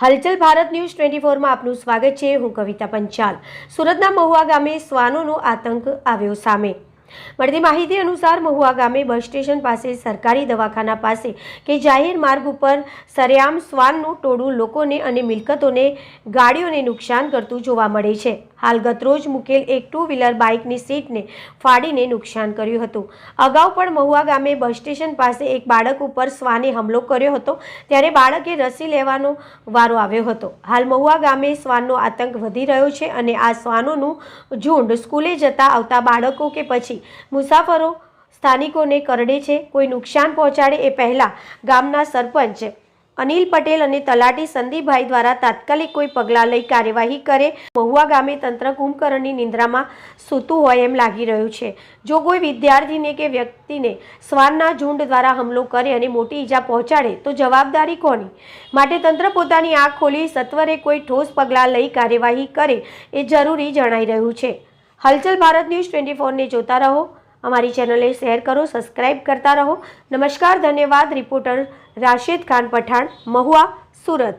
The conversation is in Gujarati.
હલચલ ભારત ન્યૂઝ 24 માં આપનું સ્વાગત છે। હું કવિતા પંચાલ। સુરતના મહુવા ગામે શ્વાનોનો આતંક આવ્યો સામે। મળતી માહિતી અનુસાર મહુવા ગામે બસ સ્ટેશન પાસે સરકારી દવાખાના પાસે કે જાહેર માર્ગ ઉપર સરેઆમ શ્વાનનું ટોળું લોકોને અને મિલકતોને ગાડીઓને નુકસાન કરતું જોવા મળે છે। હાલ ગતરોજ મૂકેલ એક 2 વ્હીલર બાઇકની સીટને ફાડીને નુકસાન કર્યું હતું। અગાઉ પણ મહુવા ગામે બસ સ્ટેશન પાસે એક બાળક ઉપર શ્વાને હુમલો કર્યો હતો, ત્યારે બાળકે રસી લેવાનો વારો આવ્યો હતો। હાલ મહુવા ગામે શ્વાનનો આતંક વધી રહ્યો છે અને આ શ્વાનોનું ઝુંડ સ્કૂલે જતા આવતા બાળકો કે પછી મુસાફરો સ્થાનિકોને કરડે છે। કોઈ નુકસાન પહોંચાડે એ પહેલા ગામના સરપંચ અનિલ પટેલ અને તલાટી સંદીપભાઈ દ્વારા તાત્કાલિક કોઈ પગલાં લઈ કાર્યવાહી કરે। મહુવા ગામે તંત્ર કુંભકર્ણની નિંદ્રામાં સૂતું હોય એમ લાગી રહ્યું છે। જો કોઈ વિદ્યાર્થીને કે વ્યક્તિને શ્વાનના ઝુંડ દ્વારા હુમલો કરે અને મોટી ઈજા પહોંચાડે તો જવાબદારી કોની? માટે તંત્ર પોતાની આંખ ખોલી સત્વરે કોઈ ઠોસ પગલાં લઈ કાર્યવાહી કરે એ જરૂરી જણાઈ રહ્યું છે। હલચલ ભારત ન્યૂઝ 24 ને જોતા રહો, हमारी चैनल शेयर करो, सब्सक्राइब करता रहो। नमस्कार, धन्यवाद। रिपोर्टर राशिद खान पठान, महुआ, सूरत।